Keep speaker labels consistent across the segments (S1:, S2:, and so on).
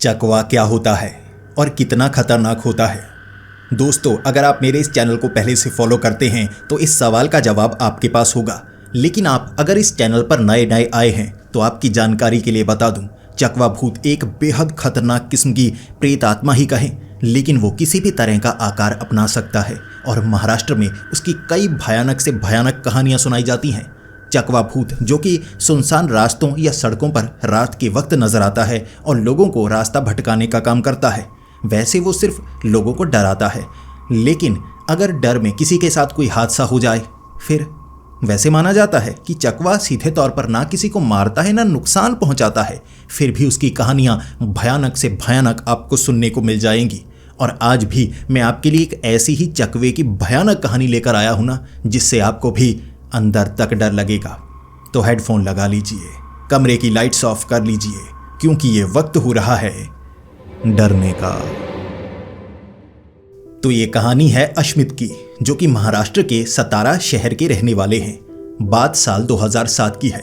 S1: चकवा क्या होता है और कितना खतरनाक होता है? दोस्तों, अगर आप मेरे इस चैनल को पहले से फॉलो करते हैं तो इस सवाल का जवाब आपके पास होगा। लेकिन आप अगर इस चैनल पर नए नए आए हैं तो आपकी जानकारी के लिए बता दूं, चकवा भूत एक बेहद खतरनाक किस्म की प्रेत आत्मा ही कहें, लेकिन वो किसी भी तरह का आकार अपना सकता है और महाराष्ट्र में उसकी कई भयानक से भयानक कहानियां सुनाई जाती हैं। चकवा भूत जो कि सुनसान रास्तों या सड़कों पर रात के वक्त नजर आता है और लोगों को रास्ता भटकाने का काम करता है। वैसे वो सिर्फ लोगों को डराता है, लेकिन अगर डर में किसी के साथ कोई हादसा हो जाए फिर? वैसे माना जाता है कि चकवा सीधे तौर पर ना किसी को मारता है ना नुकसान पहुंचाता है, फिर भी उसकी कहानियां भयानक से भयानक आपको सुनने को मिल जाएंगी। और आज भी मैं आपके लिए एक ऐसी ही चकवे की भयानक कहानी लेकर आया हूं ना, जिससे आपको भी अंदर तक डर लगेगा। तो हेडफोन लगा लीजिए, कमरे की लाइट्स ऑफ कर लीजिए, क्योंकि ये वक्त हो रहा है डरने का। तो ये कहानी है अश्मित की, जो कि महाराष्ट्र के सतारा शहर के रहने वाले हैं। बात साल 2007 की है।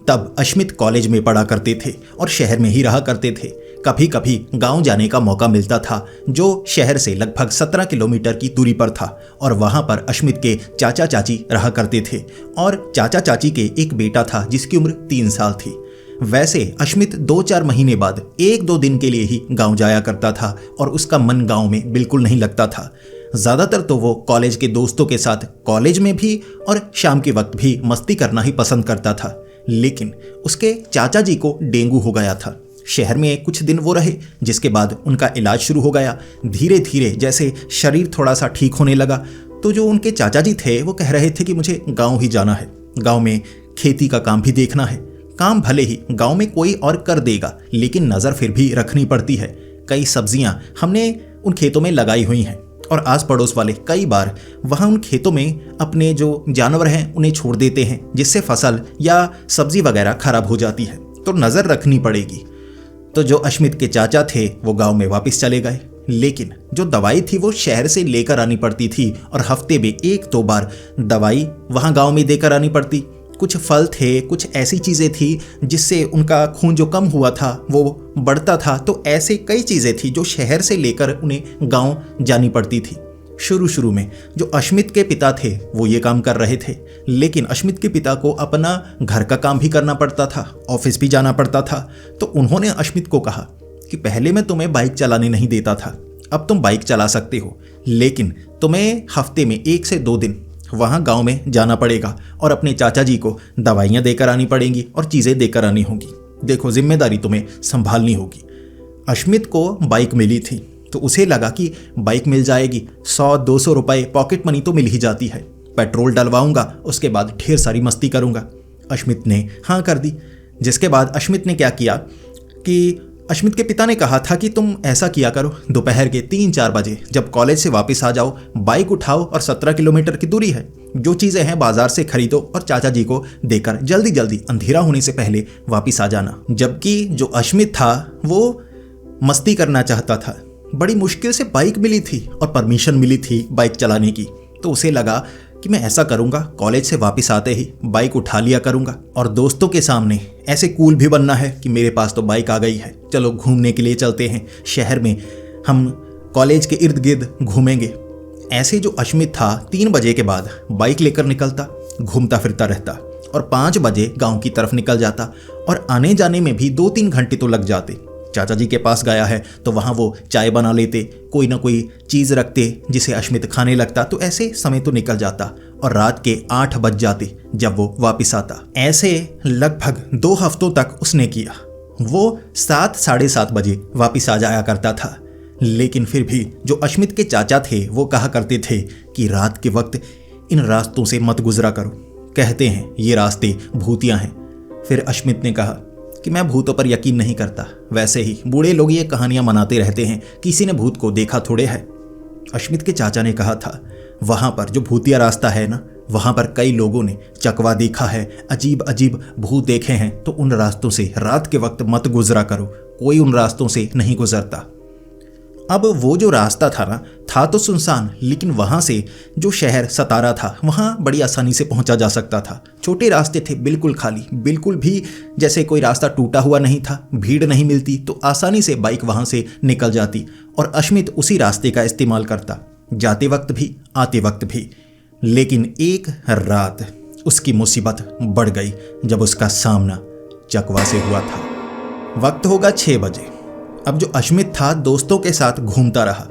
S1: तब अश्मित कॉलेज में पढ़ा करते थे और शहर में ही रहा करते थे। कभी कभी गांव जाने का मौका मिलता था, जो शहर से लगभग 17 किलोमीटर की दूरी पर था। और वहां पर अश्मित के चाचा चाची रहा करते थे और चाचा चाची के एक बेटा था जिसकी उम्र 3 साल थी। वैसे अश्मित 2-4 महीने बाद 1-2 दिन के लिए ही गांव जाया करता था और उसका मन गांव में बिल्कुल नहीं लगता था। ज़्यादातर तो वो कॉलेज के दोस्तों के साथ कॉलेज में भी और शाम के वक्त भी मस्ती करना ही पसंद करता था। लेकिन उसके चाचा जी को डेंगू हो गया था। शहर में कुछ दिन वो रहे, जिसके बाद उनका इलाज शुरू हो गया। धीरे धीरे जैसे शरीर थोड़ा सा ठीक होने लगा तो जो उनके चाचा जी थे वो कह रहे थे कि मुझे गाँव ही जाना है, गाँव में खेती का काम भी देखना है। काम भले ही गांव में कोई और कर देगा, लेकिन नज़र फिर भी रखनी पड़ती है। कई सब्जियां हमने उन खेतों में लगाई हुई हैं और आस पड़ोस वाले कई बार वहां उन खेतों में अपने जो जानवर हैं उन्हें छोड़ देते हैं, जिससे फसल या सब्जी वगैरह खराब हो जाती है, तो नज़र रखनी पड़ेगी। तो जो अश्मित के चाचा थे वो गाँव में वापस चले गए, लेकिन जो दवाई थी वो शहर से लेकर आनी पड़ती थी और हफ्ते में 1-2 बार दवाई वहाँ गाँव में देकर आनी पड़ती। कुछ फल थे, कुछ ऐसी चीज़ें थी जिससे उनका खून जो कम हुआ था वो बढ़ता था। तो ऐसे कई चीज़ें थी जो शहर से लेकर उन्हें गांव जानी पड़ती थी। शुरू में जो अश्मित के पिता थे वो ये काम कर रहे थे, लेकिन अश्मित के पिता को अपना घर का काम भी करना पड़ता था, ऑफिस भी जाना पड़ता था। तो उन्होंने अश्मित को कहा कि पहले मैं तुम्हें बाइक चलाने नहीं देता था, अब तुम बाइक चला सकते हो, लेकिन तुम्हें हफ्ते में 1 से 2 दिन वहाँ गांव में जाना पड़ेगा और अपने चाचा जी को दवाइयाँ देकर आनी पड़ेंगी और चीज़ें देकर आनी होंगी। देखो, जिम्मेदारी तुम्हें संभालनी होगी। अश्मित को बाइक मिली थी तो उसे लगा कि बाइक मिल जाएगी, 100-200 रुपये पॉकेट मनी तो मिल ही जाती है, पेट्रोल डलवाऊंगा, उसके बाद ढेर सारी मस्ती करूंगा। अश्मित ने हाँ कर दी। जिसके बाद अश्मित ने क्या किया कि अश्मित के पिता ने कहा था कि तुम ऐसा किया करो, दोपहर के 3-4 बजे जब कॉलेज से वापस आ जाओ, बाइक उठाओ और 17 किलोमीटर की दूरी है, जो चीज़ें हैं बाजार से खरीदो और चाचा जी को देकर जल्दी जल्दी अंधेरा होने से पहले वापस आ जाना। जबकि जो अश्मित था वो मस्ती करना चाहता था। बड़ी मुश्किल से बाइक मिली थी और परमिशन मिली थी बाइक चलाने की, तो उसे लगा कि मैं ऐसा करूंगा, कॉलेज से वापस आते ही बाइक उठा लिया करूंगा और दोस्तों के सामने ऐसे कूल भी बनना है कि मेरे पास तो बाइक आ गई है, चलो घूमने के लिए चलते हैं शहर में, हम कॉलेज के इर्द गिर्द घूमेंगे। ऐसे जो अश्मित था 3 बजे के बाद बाइक लेकर निकलता, घूमता फिरता रहता और 5 बजे गाँव की तरफ निकल जाता और आने जाने में भी 2-3 घंटे तो लग जाते। चाचा जी के पास गया है तो वहाँ वो चाय बना लेते, कोई ना कोई चीज़ रखते जिसे अश्मित खाने लगता, तो ऐसे समय तो निकल जाता और रात के 8 बज जाते जब वो वापस आता। ऐसे लगभग 2 हफ्तों तक उसने किया। वो 7-7:30 बजे वापस आ जाया करता था, लेकिन फिर भी जो अश्मित के चाचा थे वो कहा करते थे कि रात के वक्त इन रास्तों से मत गुजरा करो, कहते हैं ये रास्ते भूतियाँ हैं। फिर अश्मित ने कहा कि मैं भूतों पर यकीन नहीं करता, वैसे ही बूढ़े लोग ये कहानियां मनाते रहते हैं, किसी ने भूत को देखा थोड़े है। अश्मित के चाचा ने कहा था वहां पर जो भूतिया रास्ता है ना, वहां पर कई लोगों ने चकवा देखा है, अजीब अजीब भूत देखे हैं, तो उन रास्तों से रात के वक्त मत गुजरा करो, कोई उन रास्तों से नहीं गुजरता। अब वो जो रास्ता था ना, था तो सुनसान, लेकिन वहाँ से जो शहर सतारा था वहाँ बड़ी आसानी से पहुँचा जा सकता था। छोटे रास्ते थे, बिल्कुल खाली, बिल्कुल भी जैसे कोई रास्ता टूटा हुआ नहीं था, भीड़ नहीं मिलती, तो आसानी से बाइक वहाँ से निकल जाती और अश्मित उसी रास्ते का इस्तेमाल करता, जाते वक्त भी आते वक्त भी। लेकिन एक रात उसकी मुसीबत बढ़ गई जब उसका सामना चकवा से हुआ था। वक्त होगा 6 बजे। अब जो अश्मित था दोस्तों के साथ घूमता रहा,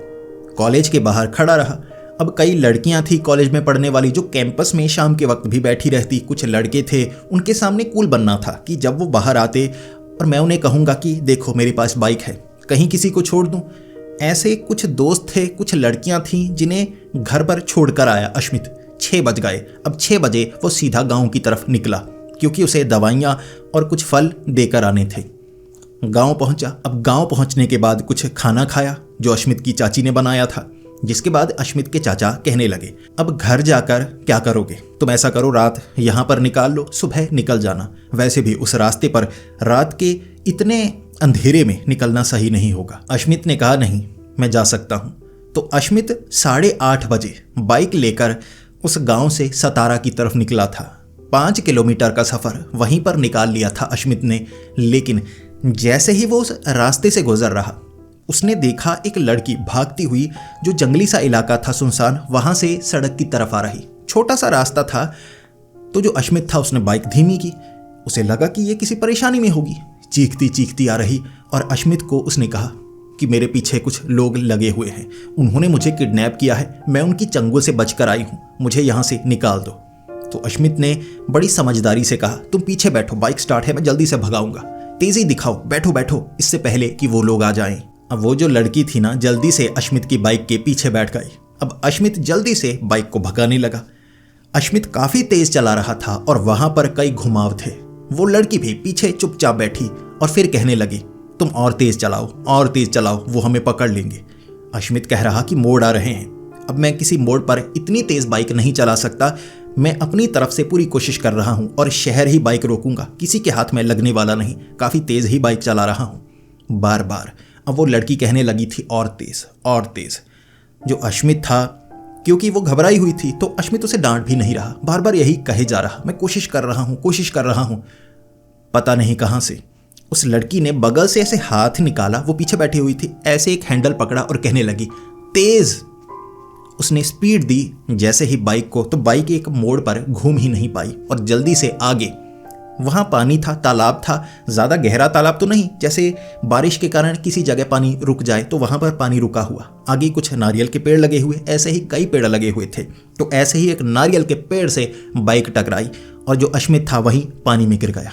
S1: कॉलेज के बाहर खड़ा रहा। अब कई लड़कियां थी कॉलेज में पढ़ने वाली जो कैंपस में शाम के वक्त भी बैठी रहती। कुछ लड़के थे, उनके सामने कूल बनना था कि जब वो बाहर आते और मैं उन्हें कहूँगा कि देखो मेरे पास बाइक है, कहीं किसी को छोड़ दूँ। ऐसे कुछ दोस्त थे, कुछ लड़कियां थीं जिन्हें घर पर छोड़कर आया अश्मित। 6 बज गए। अब 6 बजे वो सीधा गाँव की तरफ निकला क्योंकि उसे दवाइयाँ और कुछ फल देकर आने थे। गांव पहुंचा। अब गांव पहुंचने के बाद कुछ खाना खाया जो अश्मित की चाची ने बनाया था, जिसके बाद अश्मित के चाचा कहने लगे अब घर जाकर क्या करोगे, तुम ऐसा करो रात यहाँ पर निकाल लो, सुबह निकल जाना। वैसे भी उस रास्ते पर रात के इतने अंधेरे में निकलना सही नहीं होगा। अश्मित ने कहा नहीं, मैं जा सकता हूँ। तो अश्मित 8:30 बजे बाइक लेकर उस गाँव से सतारा की तरफ निकला था। 5 किलोमीटर का सफ़र वहीं पर निकाल लिया था अश्मित ने। लेकिन जैसे ही वो उस रास्ते से गुजर रहा, उसने देखा एक लड़की भागती हुई, जो जंगली सा इलाका था सुनसान, वहां से सड़क की तरफ आ रही। छोटा सा रास्ता था, तो जो अश्मित था उसने बाइक धीमी की। उसे लगा कि ये किसी परेशानी में होगी। चीखती चीखती आ रही और अश्मित को उसने कहा कि मेरे पीछे कुछ लोग लगे हुए हैं, उन्होंने मुझे किडनैप किया है, मैं उनकी चंगुल से बचकर आई हूँ, मुझे यहाँ से निकाल दो। तो अश्मित ने बड़ी समझदारी से कहा तुम पीछे बैठो, बाइक स्टार्ट है, मैं जल्दी से भगाऊंगा, तेजी दिखाओ, बैठो बैठो, इससे पहले कि वो लोग आ जाएं। अब वो जो लड़की थी ना, जल्दी से अश्मित की बाइक के पीछे बैठ गई। अब अश्मित जल्दी से बाइक को भगाने लगा। अश्मित काफी तेज चला रहा था और वहां पर कई घुमाव थे। वो लड़की भी पीछे चुपचाप बैठी और फिर कहने लगी तुम और तेज चलाओ, और तेज चलाओ, वो हमें पकड़ लेंगे। अश्मित कह रहा कि मोड़ आ रहे हैं, अब मैं किसी मोड़ पर इतनी तेज बाइक नहीं चला सकता, मैं अपनी तरफ से पूरी कोशिश कर रहा हूं और शहर ही बाइक रोकूंगा, किसी के हाथ में लगने वाला नहीं, काफी तेज ही बाइक चला रहा हूं। बार बार अब वो लड़की कहने लगी थी और तेज, और तेज। जो अश्मित था, क्योंकि वो घबराई हुई थी, तो अश्मित उसे डांट भी नहीं रहा, बार बार यही कहे जा रहा मैं कोशिश कर रहा हूं, कोशिश कर रहा हूं। पता नहीं कहां से उस लड़की ने बगल से ऐसे हाथ निकाला, वो पीछे बैठी हुई थी, ऐसे एक हैंडल पकड़ा और कहने लगी तेज। उसने स्पीड दी जैसे ही बाइक को, तो बाइक एक मोड़ पर घूम ही नहीं पाई और जल्दी से आगे। वहां पानी था, तालाब था, ज्यादा गहरा तालाब तो नहीं, जैसे बारिश के कारण किसी जगह पानी रुक जाए तो वहां पर पानी रुका हुआ। आगे कुछ नारियल के पेड़ लगे हुए, ऐसे ही कई पेड़ लगे हुए थे। तो ऐसे ही एक नारियल के पेड़ से बाइक टकराई और जो अश्मित था वहीं पानी में गिर गया,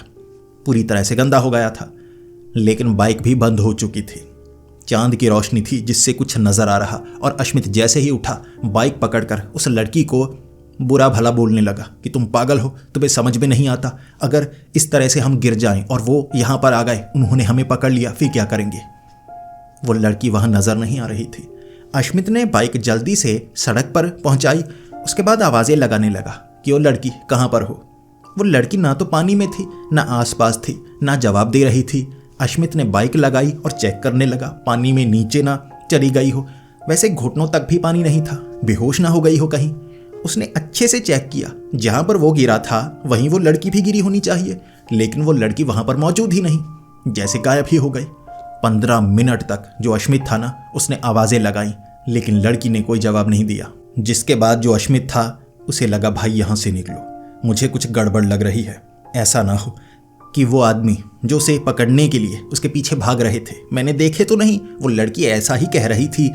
S1: पूरी तरह से गंदा हो गया था। लेकिन बाइक भी बंद हो चुकी थी। चांद की रोशनी थी जिससे कुछ नजर आ रहा और अश्मित जैसे ही उठा, बाइक पकड़कर उस लड़की को बुरा भला बोलने लगा कि तुम पागल हो, तुम्हें समझ में नहीं आता, अगर इस तरह से हम गिर जाएं और वो यहाँ पर आ गए, उन्होंने हमें पकड़ लिया, फिर क्या करेंगे। वो लड़की वहाँ नजर नहीं आ रही थी। अश्मित ने बाइक जल्दी से सड़क पर पहुँचाई, उसके बाद आवाज़ें लगाने लगा कि वो लड़की कहाँ पर हो। वो लड़की ना तो पानी में थी, ना आसपास थी, ना जवाब दे रही थी। अश्मित ने बाइक लगाई और चेक करने लगा, पानी में नीचे ना चली गई हो, वैसे घुटनों तक भी पानी नहीं था, बेहोश ना हो गई हो कहीं। उसने अच्छे से चेक किया, जहां पर वो गिरा था वहीं वो लड़की भी गिरी होनी चाहिए, लेकिन वो लड़की वहां पर मौजूद ही नहीं, जैसे गायब ही हो गई। 15 मिनट तक जो अश्मित था ना, उसने आवाज़ें लगाई, लेकिन लड़की ने कोई जवाब नहीं दिया। जिसके बाद जो अश्मित था उसे लगा भाई यहाँ से निकलो, मुझे कुछ गड़बड़ लग रही है, ऐसा ना हो कि वो आदमी जो उसे पकड़ने के लिए उसके पीछे भाग रहे थे, मैंने देखे तो नहीं, वो लड़की ऐसा ही कह रही थी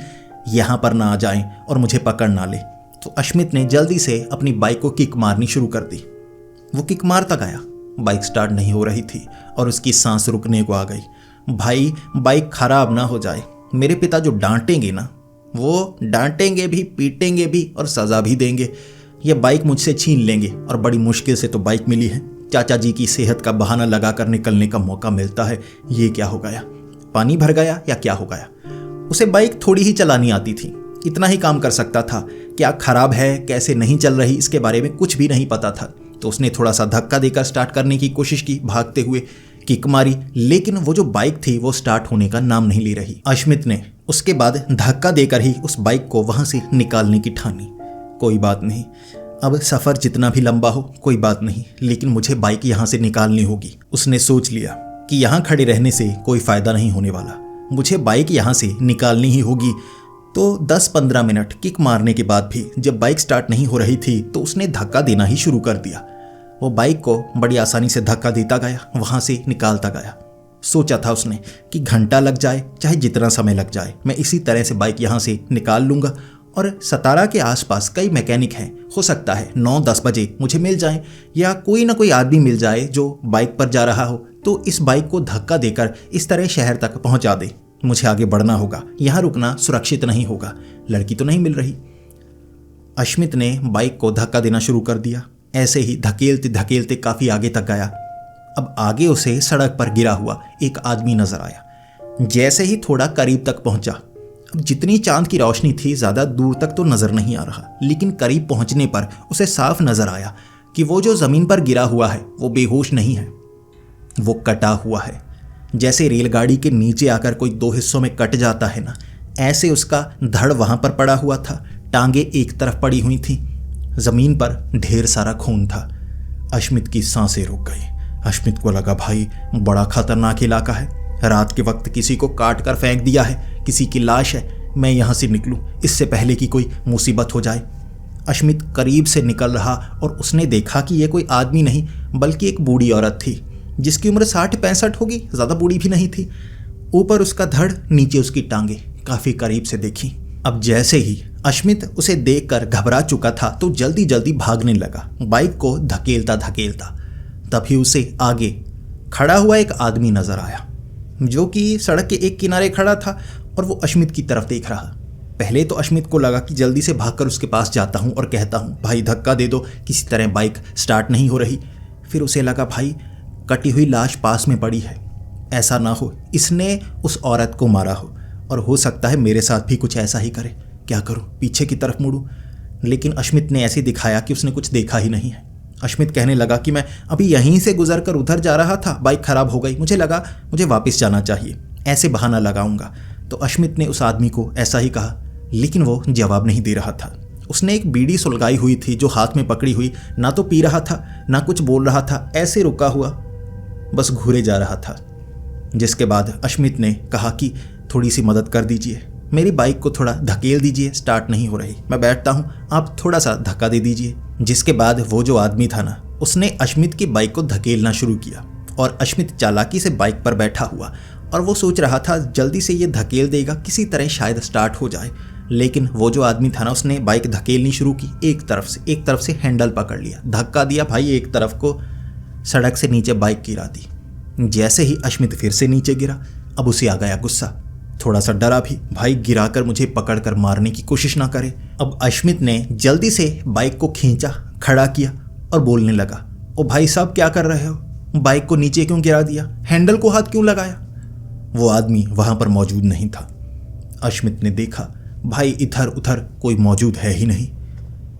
S1: यहाँ पर ना आ जाएं और मुझे पकड़ ना ले। तो अश्मित ने जल्दी से अपनी बाइक को किक मारनी शुरू कर दी। वो किक मारता गया, बाइक स्टार्ट नहीं हो रही थी और उसकी सांस रुकने को आ गई। भाई बाइक खराब ना हो जाए, मेरे पिता जो डांटेंगे ना, वो डांटेंगे भी, पीटेंगे भी और सज़ा भी देंगे। ये बाइक मुझसे छीन लेंगे और बड़ी मुश्किल से तो बाइक मिली है। चाचा जी की सेहत का बहाना लगाकर निकलने का मौका मिलता है। ये क्या हो गया, पानी भर गया या क्या हो गया। उसे बाइक थोड़ी ही चलानी आती थी, इतना ही काम कर सकता था। क्या खराब है, कैसे नहीं चल रही, इसके बारे में कुछ भी नहीं पता था। तो उसने थोड़ा सा धक्का देकर स्टार्ट करने की कोशिश की, भागते हुए किक मारी, लेकिन वो जो बाइक थी वो स्टार्ट होने का नाम नहीं ले रही। अश्मित ने उसके बाद धक्का देकर ही उस बाइक को वहां से निकालने की ठानी। कोई बात नहीं, अब सफ़र जितना भी लंबा हो कोई बात नहीं, लेकिन मुझे बाइक यहाँ से निकालनी होगी। उसने सोच लिया कि यहाँ खड़े रहने से कोई फ़ायदा नहीं होने वाला, मुझे बाइक यहाँ से निकालनी ही होगी। तो 10-15 मिनट किक मारने के बाद भी जब बाइक स्टार्ट नहीं हो रही थी तो उसने धक्का देना ही शुरू कर दिया। वो बाइक को बड़ी आसानी से धक्का देता गया, वहाँ से निकालता गया। सोचा था उसने कि घंटा लग जाए चाहे जितना समय लग जाए, मैं इसी तरह से बाइक यहाँ से निकाल लूँगा। और सतारा के आसपास कई मैकेनिक हैं, हो सकता है 9-10 बजे मुझे मिल जाएं, या कोई ना कोई आदमी मिल जाए जो बाइक पर जा रहा हो, तो इस बाइक को धक्का देकर इस तरह शहर तक पहुंचा दे। मुझे आगे बढ़ना होगा, यहाँ रुकना सुरक्षित नहीं होगा, लड़की तो नहीं मिल रही। अश्मित ने बाइक को धक्का देना शुरू कर दिया। ऐसे ही धकेलते धकेलते काफ़ी आगे तक गया। अब आगे उसे सड़क पर गिरा हुआ एक आदमी नजर आया। जैसे ही थोड़ा करीब तक पहुंचा, अब जितनी चांद की रोशनी थी ज़्यादा दूर तक तो नज़र नहीं आ रहा, लेकिन करीब पहुंचने पर उसे साफ नज़र आया कि वो जो ज़मीन पर गिरा हुआ है वो बेहोश नहीं है, वो कटा हुआ है। जैसे रेलगाड़ी के नीचे आकर कोई 2 हिस्सों में कट जाता है ना, ऐसे उसका धड़ वहाँ पर पड़ा हुआ था। टांगे एक तरफ पड़ी हुई थी, ज़मीन पर ढेर सारा खून था। अश्मित की सांसें रुक गई। अश्मित को लगा भाई बड़ा खतरनाक इलाका है, रात के वक्त किसी को काट कर फेंक दिया है, किसी की लाश है, मैं यहाँ से निकलूँ इससे पहले कि कोई मुसीबत हो जाए। अश्मित करीब से निकल रहा और उसने देखा कि यह कोई आदमी नहीं बल्कि एक बूढ़ी औरत थी, जिसकी उम्र 60-65 होगी, ज़्यादा बूढ़ी भी नहीं थी। ऊपर उसका धड़, नीचे उसकी टांगे काफ़ी करीब से देखी। अब जैसे ही अश्मित उसे देखकर घबरा चुका था तो जल्दी जल्दी भागने लगा, बाइक को धकेलता धकेलता। तभी उसे आगे खड़ा हुआ एक आदमी नजर आया, जो कि सड़क के एक किनारे खड़ा था और वो अश्मित की तरफ देख रहा। पहले तो अश्मित को लगा कि जल्दी से भागकर उसके पास जाता हूँ और कहता हूँ भाई धक्का दे दो, किसी तरह बाइक स्टार्ट नहीं हो रही। फिर उसे लगा भाई कटी हुई लाश पास में पड़ी है, ऐसा ना हो इसने उस औरत को मारा हो, और हो सकता है मेरे साथ भी कुछ ऐसा ही करे। क्या करूं, पीछे की तरफ मुड़ूं? लेकिन अश्मित ने ऐसे दिखाया कि उसने कुछ देखा ही नहीं है। अश्मित कहने लगा कि मैं अभी यहीं से गुजर कर उधर जा रहा था, बाइक खराब हो गई, मुझे लगा मुझे वापस जाना चाहिए, ऐसे बहाना लगाऊंगा। तो अश्मित ने उस आदमी को ऐसा ही कहा, लेकिन वो जवाब नहीं दे रहा था। उसने एक बीड़ी सुलगाई हुई थी जो हाथ में पकड़ी हुई, ना तो पी रहा था ना कुछ बोल रहा था, ऐसे रुका हुआ बस घूरे जा रहा था। जिसके बाद अश्मित ने कहा कि थोड़ी सी मदद कर दीजिए, मेरी बाइक को थोड़ा धकेल दीजिए, स्टार्ट नहीं हो रही, मैं बैठता हूँ, आप थोड़ा सा धक्का दे दीजिए। जिसके बाद वो जो आदमी था ना, उसने अश्मित की बाइक को धकेलना शुरू किया और अश्मित चालाकी से बाइक पर बैठा हुआ, और वो सोच रहा था जल्दी से ये धकेल देगा, किसी तरह शायद स्टार्ट हो जाए। लेकिन वो जो आदमी था ना, उसने बाइक धकेलनी शुरू की, एक तरफ से हैंडल पकड़ लिया, धक्का दिया भाई एक तरफ को, सड़क से नीचे बाइक गिरा दी। जैसे ही अश्मित फिर से नीचे गिरा, अब उसे आ गया गुस्सा, थोड़ा सा डरा भी, भाई गिराकर मुझे पकड़कर मारने की कोशिश ना करे। अब अश्मित ने जल्दी से बाइक को खींचा, खड़ा किया और बोलने लगा, ओ भाई साहब क्या कर रहे हो, बाइक को नीचे क्यों गिरा दिया, हैंडल को हाथ क्यों लगाया? वो आदमी वहां पर मौजूद नहीं था। अश्मित ने देखा भाई इधर उधर कोई मौजूद है ही नहीं।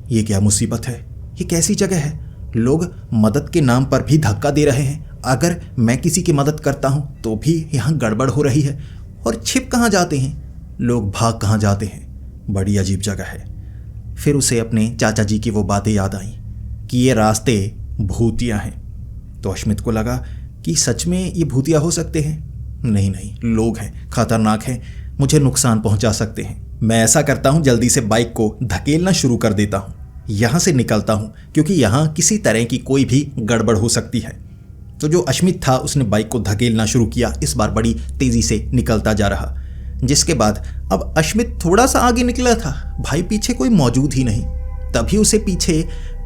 S1: ये क्या मुसीबत है, ये कैसी जगह है, लोग मदद के नाम पर भी धक्का दे रहे हैं, अगर मैं किसी की मदद करता हूं तो भी यहाँ गड़बड़ हो रही है, और छिप कहाँ जाते हैं लोग, भाग कहाँ जाते हैं, बड़ी अजीब जगह है। फिर उसे अपने चाचा जी की वो बातें याद आईं कि ये रास्ते भूतिया हैं। तो अश्मित को लगा कि सच में ये भूतिया हो सकते हैं, नहीं लोग हैं, खतरनाक हैं, मुझे नुकसान पहुंचा सकते हैं। मैं ऐसा करता हूं, जल्दी से बाइक को धकेलना शुरू कर देता हूं, यहाँ से निकलता हूं, क्योंकि यहाँ किसी तरह की कोई भी गड़बड़ हो सकती है। तो जो अश्मित था उसने बाइक को धकेलना शुरू किया, इस बार बड़ी तेजी से निकलता जा रहा। जिसके बाद अब अश्मित थोड़ा सा आगे निकला था, भाई पीछे कोई मौजूद ही नहीं। तभी उसे पीछे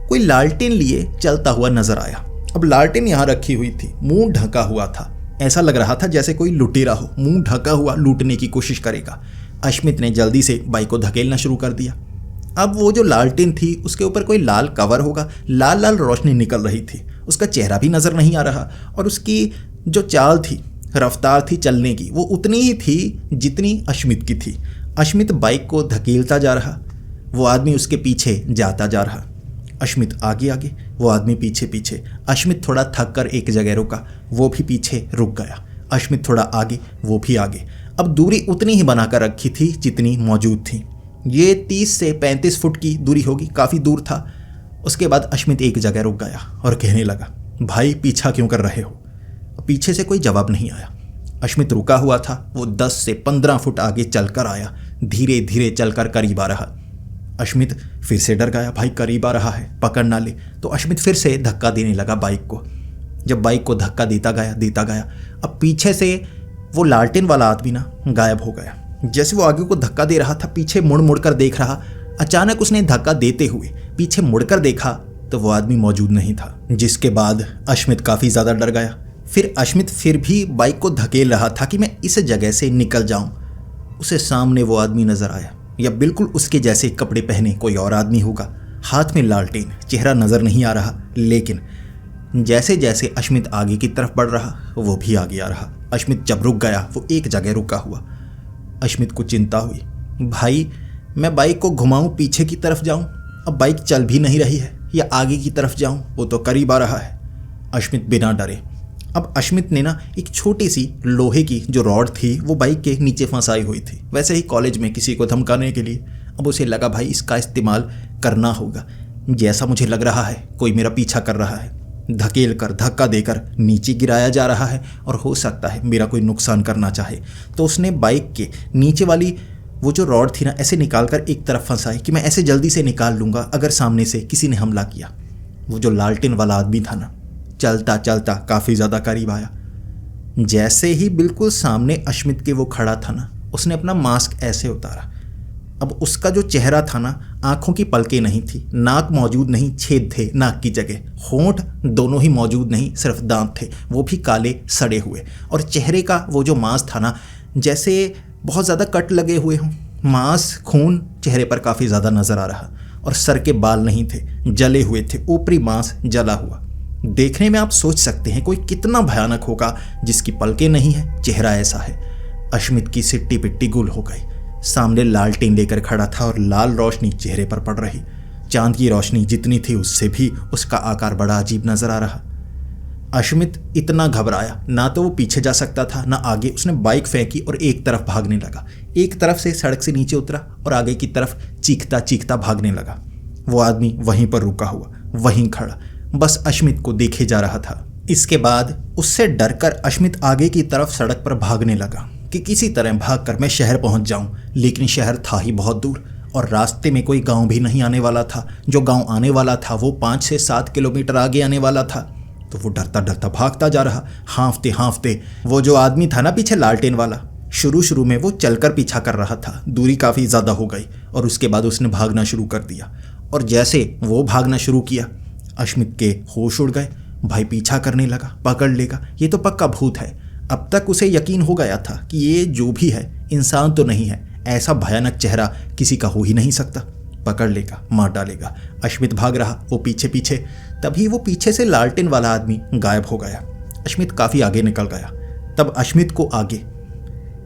S1: कोई लालटेन लिए चलता हुआ नजर आया। अब लालटेन यहाँ रखी हुई थी, मुंह ढका हुआ था, ऐसा लग रहा था जैसे कोई लुटेरा हो, मुंह ढका हुआ लूटने की कोशिश करेगा। अश्मित ने जल्दी से बाइक को धकेलना शुरू कर दिया। अब वो जो लालटेन थी उसके ऊपर कोई लाल कवर होगा, लाल लाल रोशनी निकल रही थी, उसका चेहरा भी नज़र नहीं आ रहा, और उसकी जो चाल थी, रफ्तार थी चलने की, वो उतनी ही थी जितनी अश्मित की थी। अश्मित बाइक को धकेलता जा रहा, वो आदमी उसके पीछे जाता जा रहा। अश्मित आगे आगे, वो आदमी पीछे पीछे। अश्मित थोड़ा थक कर एक जगह रुका, वो भी पीछे रुक गया। अश्मित थोड़ा आगे, वो भी आगे। अब दूरी उतनी ही बनाकर रखी थी जितनी मौजूद थी। ये 30 से 35 फुट की दूरी होगी, काफ़ी दूर था। उसके बाद अश्मित एक जगह रुक गया और कहने लगा, भाई पीछा क्यों कर रहे हो? पीछे से कोई जवाब नहीं आया। अश्मित रुका हुआ था, वो 10 से 15 फुट आगे चलकर आया, धीरे धीरे चलकर करीब आ रहा। अश्मित फिर से डर गया, भाई करीब आ रहा है, पकड़ ना ले। तो अश्मित फिर से धक्का देने लगा बाइक को। जब बाइक को धक्का देता गया, अब पीछे से वो लालटेन वाला आदमी ना गायब हो गया। जैसे वो आगे को धक्का दे रहा था, पीछे मुड़ मुड़ कर देख रहा। अचानक उसने धक्का देते हुए पीछे मुड़कर देखा तो वो आदमी मौजूद नहीं था, जिसके बाद अश्मित काफ़ी ज़्यादा डर गया। फिर अश्मित फिर भी बाइक को धकेल रहा था कि मैं इस जगह से निकल जाऊं। उसे सामने वो आदमी नजर आया, या बिल्कुल उसके जैसे कपड़े पहने कोई और आदमी होगा, हाथ में लालटेन, चेहरा नजर नहीं आ रहा। लेकिन जैसे जैसे अश्मित आगे की तरफ बढ़ रहा वो भी आगे आ रहा। अश्मित जब रुक गया वो एक जगह रुका हुआ। अश्मित को चिंता हुई, भाई मैं बाइक को घुमाऊं, पीछे की तरफ जाऊं? अब बाइक चल भी नहीं रही है, या आगे की तरफ जाऊं? वो तो करीब आ रहा है। अश्मित बिना डरे, अब अश्मित ने ना एक छोटी सी लोहे की जो रॉड थी वो बाइक के नीचे फंसाई हुई थी, वैसे ही कॉलेज में किसी को धमकाने के लिए। अब उसे लगा भाई इसका इस्तेमाल करना होगा। जैसा मुझे लग रहा है कोई मेरा पीछा कर रहा है, धकेल कर धक्का देकर नीचे गिराया जा रहा है और हो सकता है मेरा कोई नुकसान करना चाहे। तो उसने बाइक के नीचे वाली वो जो रॉड थी ना ऐसे निकाल कर एक तरफ फंसाई कि मैं ऐसे जल्दी से निकाल लूँगा अगर सामने से किसी ने हमला किया। वो जो लालटेन वाला आदमी था ना, चलता चलता काफ़ी ज़्यादा करीब आया। जैसे ही बिल्कुल सामने अश्मित के वो खड़ा था ना, उसने अपना मास्क ऐसे उतारा। अब उसका जो चेहरा था ना, आंखों की पलकें नहीं थी, नाक मौजूद नहीं, छेद थे नाक की जगह, होंठ दोनों ही मौजूद नहीं, सिर्फ दांत थे, वो भी काले सड़े हुए। और चेहरे का वो जो मांस था ना, जैसे बहुत ज़्यादा कट लगे हुए हों, मांस खून चेहरे पर काफ़ी ज़्यादा नज़र आ रहा। और सर के बाल नहीं थे, जले हुए थे, ऊपरी मांस जला हुआ। देखने में आप सोच सकते हैं कोई कितना भयानक होगा जिसकी पलकें नहीं है, चेहरा ऐसा है। अश्मित की सिट्टी पिट्टी गुल हो गई। सामने लालटेन लेकर खड़ा था और लाल रोशनी चेहरे पर पड़ रही। चांद की रोशनी जितनी थी उससे भी उसका आकार बड़ा अजीब नजर आ रहा। अश्मित इतना घबराया, ना तो वो पीछे जा सकता था ना आगे। उसने बाइक फेंकी और एक तरफ भागने लगा। एक तरफ से सड़क से नीचे उतरा और आगे की तरफ चीखता चीखता भागने लगा। वो आदमी वहीं पर रुका हुआ, वहीं खड़ा, बस अश्मित को देखे जा रहा था। इसके बाद उससे डरकर अश्मित आगे की तरफ सड़क पर भागने लगा कि किसी तरह भागकर मैं शहर पहुंच जाऊं। लेकिन शहर था ही बहुत दूर और रास्ते में कोई गांव भी नहीं आने वाला था। जो गांव आने वाला था वो 5 से 7 किलोमीटर आगे आने वाला था। तो वो डरता डरता भागता जा रहा, हाँफते हाँफते। वो जो आदमी था ना पीछे लालटेन वाला, शुरू में वो चलकर पीछा कर रहा था। दूरी काफ़ी ज़्यादा हो गई और उसके बाद उसने भागना शुरू कर दिया। और जैसे वो भागना शुरू किया, अश्मित के होश उड़ गए। भाई पीछा करने लगा, पकड़ लेगा, ये तो पक्का भूत है। अब तक उसे यकीन हो गया था कि ये जो भी है इंसान तो नहीं है, ऐसा भयानक चेहरा किसी का हो ही नहीं सकता। पकड़ लेगा, मार डालेगा। अश्मित भाग रहा, वो पीछे पीछे। तभी वो पीछे से लालटेन वाला आदमी गायब हो गया। अश्मित काफ़ी आगे निकल गया। तब अश्मित को आगे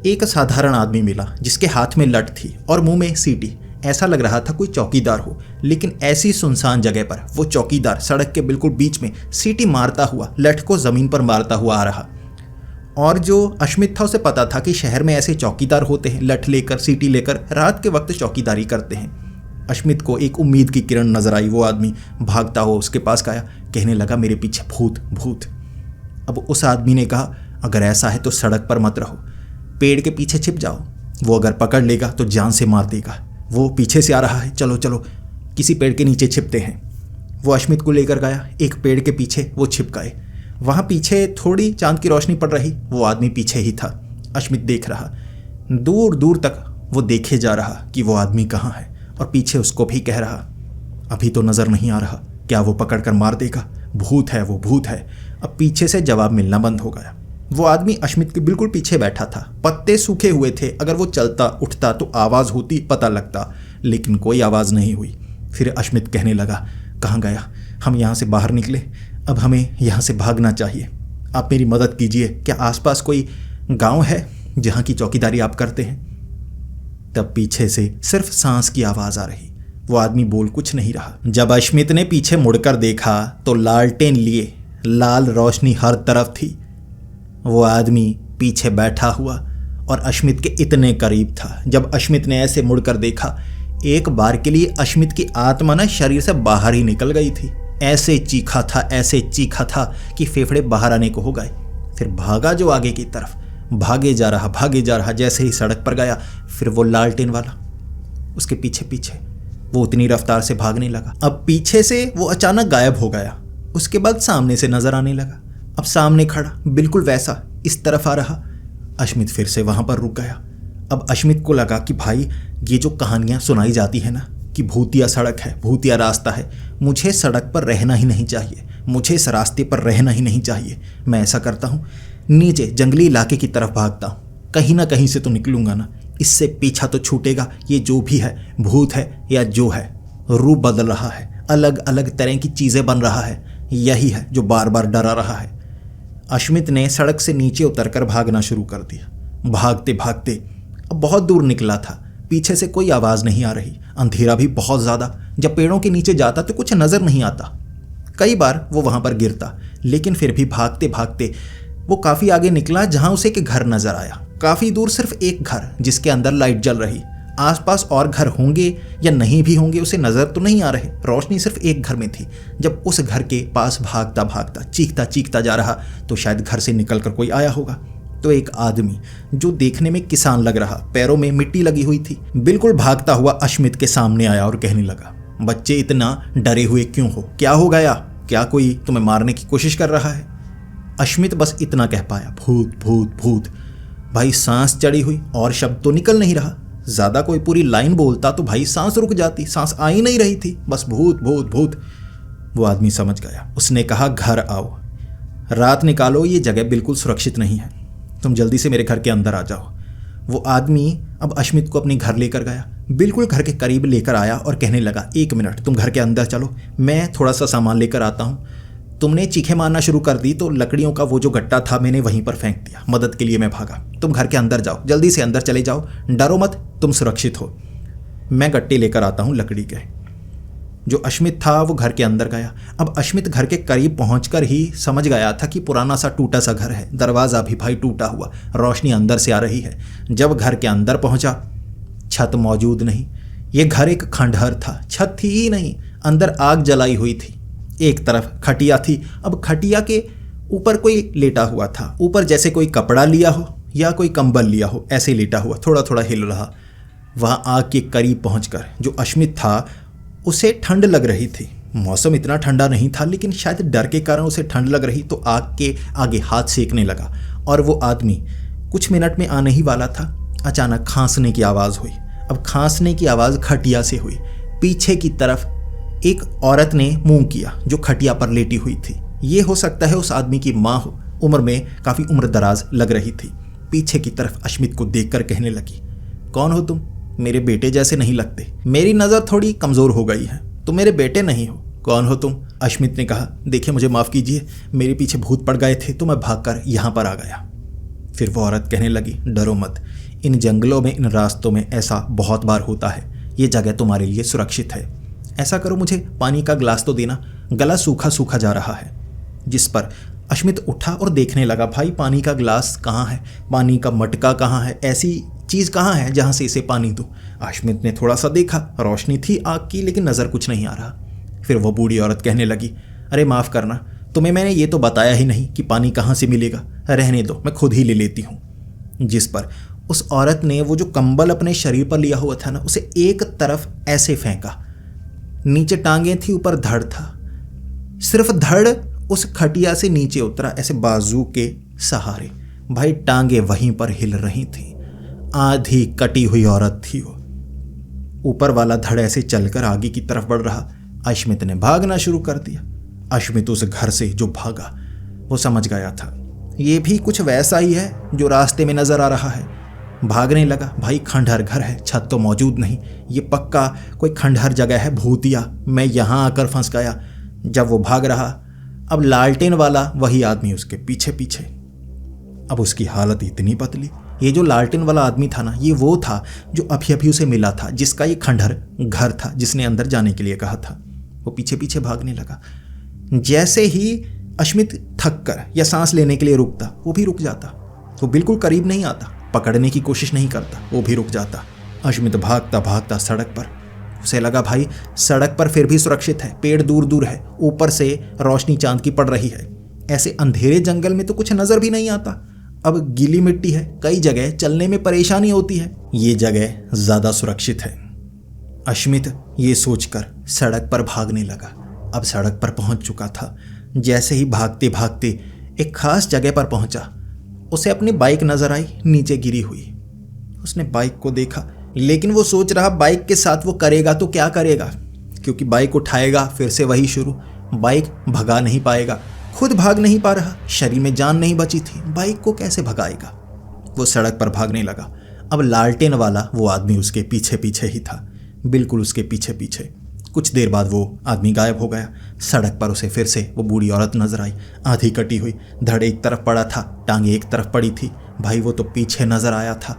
S1: एक साधारण आदमी मिला जिसके हाथ में लठ थी और मुंह में सीटी। ऐसा लग रहा था कोई चौकीदार हो, लेकिन ऐसी सुनसान जगह पर वो चौकीदार सड़क के बिल्कुल बीच में सीटी मारता हुआ, लठ को ज़मीन पर मारता हुआ आ रहा। और जो अश्मित था उसे पता था कि शहर में ऐसे चौकीदार होते हैं, लठ लेकर, सीटी लेकर रात के वक्त चौकीदारी करते हैं। अश्मित को एक उम्मीद की किरण नजर आई। वो आदमी भागता हुआ उसके पास गया, कहने लगा मेरे पीछे भूत भूत। अब उस आदमी ने कहा अगर ऐसा है तो सड़क पर मत रहो, पेड़ के पीछे छिप जाओ, वो अगर पकड़ लेगा तो जान से मार देगा। वो पीछे से आ रहा है, चलो चलो किसी पेड़ के नीचे छिपते हैं। वो अश्मित को लेकर गया, एक पेड़ के पीछे वो छिप गए। वहाँ पीछे थोड़ी चांद की रोशनी पड़ रही, वो आदमी पीछे ही था। अश्मित देख रहा, दूर दूर तक वो देखे जा रहा कि वो आदमी कहाँ है, और पीछे उसको भी कह रहा अभी तो नज़र नहीं आ रहा, क्या वो पकड़ कर मार देगा? भूत है, वो भूत है। अब पीछे से जवाब मिलना बंद हो गया। वो आदमी अश्मित के बिल्कुल पीछे बैठा था। पत्ते सूखे हुए थे, अगर वो चलता उठता तो आवाज़ होती, पता लगता, लेकिन कोई आवाज़ नहीं हुई। फिर अश्मित कहने लगा कहाँ गया? हम यहाँ से बाहर निकले, अब हमें यहाँ से भागना चाहिए। आप मेरी मदद कीजिए, क्या आसपास कोई गांव है जहाँ की चौकीदारी आप करते हैं? तब पीछे से सिर्फ सांस की आवाज़ आ रही। वो आदमी बोल कुछ नहीं रहा। जब अश्मित ने पीछे मुड़कर देखा तो लालटेन लिए लाल रोशनी हर तरफ थी। वो आदमी पीछे बैठा हुआ और अश्मित के इतने करीब था। जब अश्मित ने ऐसे मुड़कर देखा, एक बार के लिए अश्मित की आत्मा ना शरीर से बाहर ही निकल गई थी। ऐसे चीखा था कि फेफड़े बाहर आने को हो गए। फिर भागा जो आगे की तरफ, भागे जा रहा। जैसे ही सड़क पर गया, फिर वो लालटेन वाला उसके पीछे पीछे, वो उतनी रफ्तार से भागने लगा। अब पीछे से वो अचानक गायब हो गया। उसके बाद सामने से नजर आने लगा। अब सामने खड़ा, बिल्कुल वैसा, इस तरफ आ रहा। अश्मित फिर से वहां पर रुक गया। अब अश्मित को लगा कि भाई, ये जो कहानियां सुनाई जाती है ना कि भूतिया सड़क है, भूतिया रास्ता है, मुझे सड़क पर रहना ही नहीं चाहिए, मुझे इस रास्ते पर रहना ही नहीं चाहिए। मैं ऐसा करता हूँ, नीचे जंगली इलाके की तरफ भागता हूँ, कहीं ना कहीं से तो निकलूंगा ना, इससे पीछा तो छूटेगा। ये जो भी है, भूत है या जो है, रूप बदल रहा है, अलग अलग तरह की चीज़ें बन रहा है, यही है जो बार बार डरा रहा है। अश्मित ने सड़क से नीचे उतरकर भागना शुरू कर दिया। भागते भागते अब बहुत दूर निकला था। पीछे से कोई आवाज़ नहीं आ रही, अंधेरा भी बहुत ज़्यादा। जब पेड़ों के नीचे जाता तो कुछ नज़र नहीं आता। कई बार वो वहाँ पर गिरता, लेकिन फिर भी भागते भागते वो काफ़ी आगे निकला, जहाँ उसे एक घर नज़र आया। काफ़ी दूर सिर्फ एक घर, जिसके अंदर लाइट जल रही। आसपास और घर होंगे या नहीं भी होंगे उसे नज़र तो नहीं आ रहे, रोशनी सिर्फ एक घर में थी। जब उस घर के पास भागता भागता चीखता जा रहा तो शायद घर से निकल कर कोई आया होगा। तो एक आदमी जो देखने में किसान लग रहा, पैरों में मिट्टी लगी हुई थी, बिल्कुल भागता हुआ अश्मित के सामने आया और कहने लगा, बच्चे इतना डरे हुए क्यों हो? क्या हो गया? क्या कोई तुम्हें मारने की कोशिश कर रहा है? अश्मित बस इतना कह पाया, भूत भूत भूत। भाई सांस चढ़ी हुई और शब्द तो निकल नहीं रहा। ज़्यादा कोई पूरी लाइन बोलता तो भाई सांस रुक जाती, सांस आ ही नहीं रही थी, बस भूत भूत भूत। वो आदमी समझ गया। उसने कहा, घर आओ, रात निकालो, ये जगह बिल्कुल सुरक्षित नहीं है, तुम जल्दी से मेरे घर के अंदर आ जाओ। वो आदमी अब अश्मित को अपने घर लेकर गया, बिल्कुल घर के करीब लेकर आया और कहने लगा, 1 मिनट, तुम घर के अंदर चलो, मैं थोड़ा सा सामान लेकर आता हूँ। तुमने चीखें मारना शुरू कर दी तो लकड़ियों का वो जो गट्टा था मैंने वहीं पर फेंक दिया। मदद के लिए मैं भागा। तुम घर के अंदर जाओ, जल्दी से अंदर चले जाओ, डरो मत, तुम सुरक्षित हो। मैं गट्टे लेकर आता हूँ लकड़ी के। जो अश्मित था वो घर के अंदर गया। अब अश्मित घर के करीब पहुंचकर ही समझ गया था कि पुराना सा टूटा सा घर है। दरवाज़ा भी भाई टूटा हुआ, रोशनी अंदर से आ रही है। जब घर के अंदर पहुंचा, छत मौजूद नहीं। ये घर एक खंडहर था, छत थी ही नहीं, अंदर आग जलाई हुई थी। एक तरफ खटिया थी। अब खटिया के ऊपर कोई लेटा हुआ था, ऊपर जैसे कोई कपड़ा लिया हो या कोई कंबल लिया हो, ऐसे लेटा हुआ, थोड़ा थोड़ा हिल रहा। वहाँ आग के करीब पहुंचकर जो अश्मित था उसे ठंड लग रही थी। मौसम इतना ठंडा नहीं था, लेकिन शायद डर के कारण उसे ठंड लग रही तो आग के आगे हाथ सेकने लगा। और वो आदमी कुछ मिनट में आने ही वाला था। अचानक खांसने की आवाज़ हुई। अब खांसने की आवाज़ खटिया से हुई। पीछे की तरफ एक औरत ने मुंह किया जो खटिया पर लेटी हुई थी। ये हो सकता है उस आदमी की माँ हो, उम्र में काफ़ी उम्र दराज लग रही थी। पीछे की तरफ अश्मित को देखकर कहने लगी, कौन हो तुम? मेरे बेटे जैसे नहीं लगते, मेरी नज़र थोड़ी कमज़ोर हो गई है, तुम मेरे बेटे नहीं हो। कौन हो तुम? अश्मित ने कहा, देखिए मुझे माफ़ कीजिए, मेरे पीछे भूत पड़ गए थे तो मैं भागकर यहाँ पर आ गया। फिर वो औरत कहने लगी, डरो मत, इन जंगलों में, इन रास्तों में ऐसा बहुत बार होता है, ये जगह तुम्हारे लिए सुरक्षित है। ऐसा करो, मुझे पानी का ग्लास तो देना, गला सूखा सूखा जा रहा है। जिस पर अश्मित उठा और देखने लगा, भाई पानी का ग्लास कहाँ है, पानी का मटका कहाँ है, ऐसी चीज़ कहाँ है जहाँ से इसे पानी दूँ। अश्मित ने थोड़ा सा देखा, रोशनी थी आग की, लेकिन नज़र कुछ नहीं आ रहा। फिर वो बूढ़ी औरत कहने लगी, अरे माफ़ करना, तुम्हें मैंने ये तो बताया ही नहीं कि पानी कहाँ से मिलेगा, रहने दो, मैं खुद ही ले लेती हूँ। जिस पर उस औरत ने वो जो कंबल अपने शरीर पर लिया हुआ था ना, उसे एक तरफ ऐसे फेंका। नीचे टांगें थी, ऊपर धड़ था, सिर्फ धड़ उस खटिया से नीचे उतरा, ऐसे बाजू के सहारे। भाई टांगे वहीं पर हिल रही थी। आधी कटी हुई औरत थी वो। ऊपर वाला धड़ ऐसे चलकर आगे की तरफ बढ़ रहा। अश्मित ने भागना शुरू कर दिया। अश्मित उस घर से जो भागा वो समझ गया था ये भी कुछ वैसा ही है जो रास्ते में नजर आ रहा है। भागने लगा। भाई खंडहर घर है, छत तो मौजूद नहीं, ये पक्का कोई खंडहर जगह है, भूतिया, मैं यहाँ आकर फंस गया। जब वो भाग रहा, अब लालटेन वाला वही आदमी उसके पीछे पीछे। अब उसकी हालत इतनी पतली। ये जो लालटेन वाला आदमी था ना, ये वो था जो अभी अभी उसे मिला था, जिसका ये खंडहर घर था, जिसने अंदर जाने के लिए कहा था। वो पीछे पीछे भागने लगा। जैसे ही अश्मित थक कर या सांस लेने के लिए रुकता, वो भी रुक जाता, वो बिल्कुल करीब नहीं आता। पकड़ने की कोशिश नहीं करता, वो भी रुक जाता। अश्मित भागता भागता सड़क पर, उसे लगा भाई सड़क पर फिर भी सुरक्षित है, पेड़ दूर दूर है, ऊपर से रोशनी चांद की पड़ रही है। ऐसे अंधेरे जंगल में तो कुछ नजर भी नहीं आता। अब गीली मिट्टी है, कई जगह चलने में परेशानी होती है, ये जगह ज्यादा सुरक्षित है। अश्मित ये सोचकर सड़क पर भागने लगा। अब सड़क पर पहुंच चुका था। जैसे ही भागते भागते एक खास जगह पर पहुंचा, उसे अपनी बाइक नजर आई नीचे गिरी हुई। उसने बाइक को देखा, लेकिन वो सोच रहा बाइक के साथ वो करेगा तो क्या करेगा, क्योंकि बाइक उठाएगा फिर से वही शुरू। बाइक भगा नहीं पाएगा, खुद भाग नहीं पा रहा, शरीर में जान नहीं बची थी, बाइक को कैसे भगाएगा। वो सड़क पर भागने लगा। अब लालटेन वाला वो आदमी उसके पीछे पीछे ही था, बिल्कुल उसके पीछे पीछे। कुछ देर बाद वो आदमी गायब हो गया। सड़क पर उसे फिर से वो बूढ़ी औरत नजर आई, आधी कटी हुई, धड़ एक तरफ पड़ा था, टांगे एक तरफ पड़ी थी। भाई वो तो पीछे नजर आया था।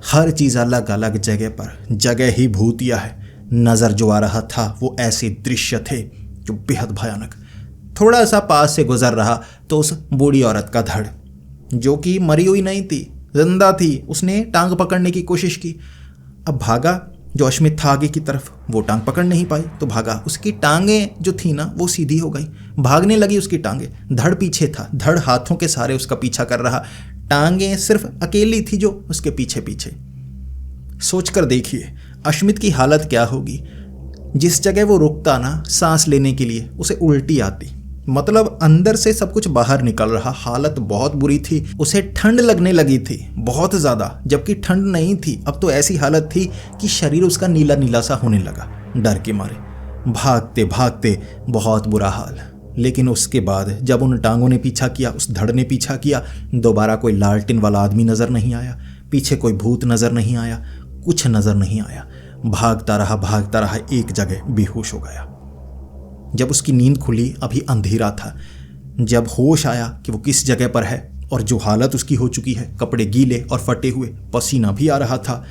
S1: हर चीज अलग अलग जगह पर, जगह ही भूतिया है। नजर जो आ रहा था वो ऐसे दृश्य थे जो बेहद भयानक। थोड़ा सा पास से गुजर रहा तो उस बूढ़ी औरत का धड़, जो कि मरी हुई नहीं थी, जिंदा थी, उसने टांग पकड़ने की कोशिश की। अब भागा, जो अश्मित था आगे की तरफ, वो टांग पकड़ नहीं पाई तो भागा। उसकी टांगें जो थी ना वो सीधी हो गई, भागने लगी उसकी टांगें। धड़ पीछे था, धड़ हाथों के सहारे उसका पीछा कर रहा, टांगें सिर्फ अकेली थी जो उसके पीछे पीछे। सोचकर देखिए अश्मित की हालत क्या होगी। जिस जगह वो रुकता ना सांस लेने के लिए, उसे उल्टी आती, मतलब अंदर से सब कुछ बाहर निकल रहा। हालत बहुत बुरी थी। उसे ठंड लगने लगी थी बहुत ज़्यादा, जबकि ठंड नहीं थी। अब तो ऐसी हालत थी कि शरीर उसका नीला नीला सा होने लगा डर के मारे। भागते भागते बहुत बुरा हाल। लेकिन उसके बाद जब उन टांगों ने पीछा किया, उस धड़ ने पीछा किया, दोबारा कोई लालटेन वाला आदमी नज़र नहीं आया, पीछे कोई भूत नज़र नहीं आया, कुछ नज़र नहीं आया। भागता रहा, एक जगह बेहोश हो गया। जब उसकी नींद खुली अभी अंधेरा था। जब होश आया कि वो किस जगह पर है और जो हालत उसकी हो चुकी है, कपड़े गीले और फटे हुए, पसीना भी आ रहा था,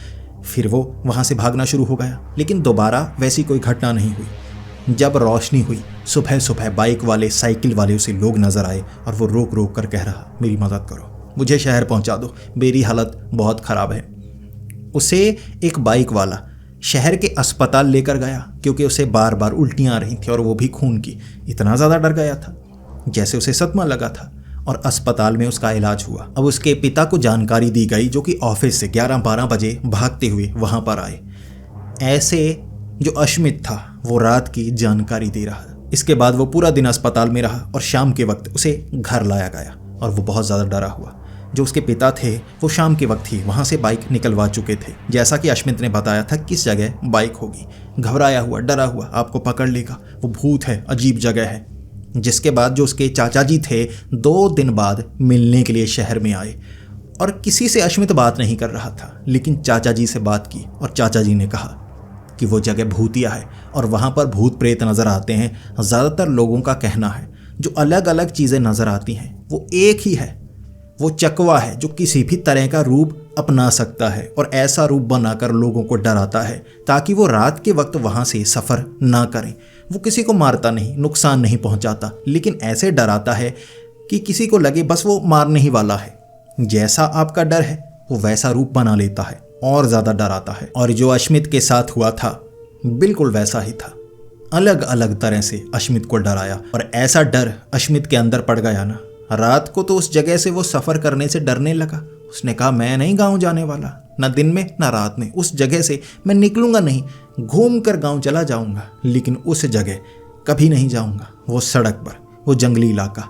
S1: फिर वो वहाँ से भागना शुरू हो गया। लेकिन दोबारा वैसी कोई घटना नहीं हुई। जब रोशनी हुई, सुबह सुबह बाइक वाले, साइकिल वाले उसे लोग नजर आए और वो रोक रोक कर कह रहा, मेरी मदद करो, मुझे शहर पहुँचा दो, मेरी हालत बहुत ख़राब है। उसे एक बाइक वाला शहर के अस्पताल लेकर गया, क्योंकि उसे बार बार उल्टियाँ आ रही थी और वो भी खून की। इतना ज़्यादा डर गया था जैसे उसे सदमा लगा था, और अस्पताल में उसका इलाज हुआ। अब उसके पिता को जानकारी दी गई, जो कि ऑफिस से 11-12 बजे भागते हुए वहाँ पर आए। ऐसे जो अश्मित था वो रात की जानकारी दे रहा। इसके बाद वो पूरा दिन अस्पताल में रहा और शाम के वक्त उसे घर लाया गया और वो बहुत ज़्यादा डरा हुआ। जो उसके पिता थे वो शाम के वक्त ही वहाँ से बाइक निकलवा चुके थे, जैसा कि अश्मित ने बताया था किस जगह बाइक होगी। घबराया हुआ, डरा हुआ, आपको पकड़ लेगा, वो भूत है, अजीब जगह है। जिसके बाद जो उसके चाचा जी थे 2 दिन बाद मिलने के लिए शहर में आए और किसी से अश्मित बात नहीं कर रहा था, लेकिन चाचा जी से बात की और चाचा जी ने कहा कि वो जगह भूतिया है और वहाँ पर भूत प्रेत नज़र आते हैं। ज़्यादातर लोगों का कहना है जो अलग अलग चीज़ें नज़र आती हैं वो एक ही है, वो चकवा है जो किसी भी तरह का रूप अपना सकता है और ऐसा रूप बनाकर लोगों को डराता है ताकि वो रात के वक्त वहाँ से सफ़र ना करें। वो किसी को मारता नहीं, नुकसान नहीं पहुँचाता, लेकिन ऐसे डराता है कि किसी को लगे बस वो मारने ही वाला है। जैसा आपका डर है वो वैसा रूप बना लेता है और ज़्यादा डराता है। और जो अश्मित के साथ हुआ था बिल्कुल वैसा ही था। अलग अलग तरह से अश्मित को डराया और ऐसा डर अश्मित के अंदर पड़ गया ना, रात को तो उस जगह से वो सफ़र करने से डरने लगा। उसने कहा मैं नहीं गांव जाने वाला, ना दिन में ना रात में। उस जगह से मैं निकलूंगा नहीं, घूम कर गाँव चला जाऊंगा, लेकिन उस जगह कभी नहीं जाऊंगा। वो सड़क पर, वो जंगली इलाका,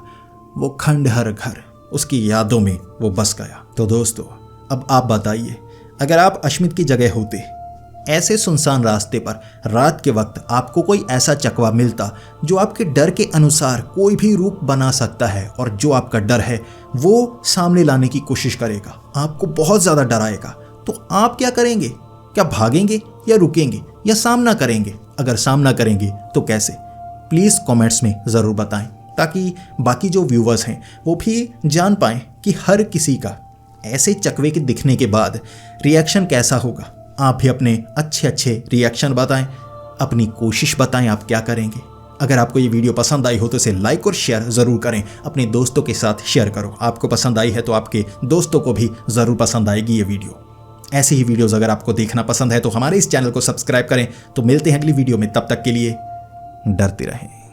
S1: वो खंडहर घर, उसकी यादों में वो बस गया। तो दोस्तों अब आप बताइए, अगर आप अश्मित की जगह होते, ऐसे सुनसान रास्ते पर रात के वक्त आपको कोई ऐसा चकवा मिलता जो आपके डर के अनुसार कोई भी रूप बना सकता है और जो आपका डर है वो सामने लाने की कोशिश करेगा, आपको बहुत ज़्यादा डराएगा, तो आप क्या करेंगे? क्या भागेंगे या रुकेंगे या सामना करेंगे? अगर सामना करेंगे तो कैसे? प्लीज़ कमेंट्स में ज़रूर बताएं ताकि बाकी जो व्यूवर्स हैं वो भी जान पाएं कि हर किसी का ऐसे चकवे के दिखने के बाद रिएक्शन कैसा होगा। आप भी अपने अच्छे अच्छे रिएक्शन बताएं, अपनी कोशिश बताएं आप क्या करेंगे। अगर आपको ये वीडियो पसंद आई हो तो इसे लाइक और शेयर ज़रूर करें, अपने दोस्तों के साथ शेयर करो। आपको पसंद आई है तो आपके दोस्तों को भी ज़रूर पसंद आएगी ये वीडियो। ऐसी ही वीडियोज़ अगर आपको देखना पसंद है तो हमारे इस चैनल को सब्सक्राइब करें। तो मिलते हैं अगली वीडियो में, तब तक के लिए डरते रहें।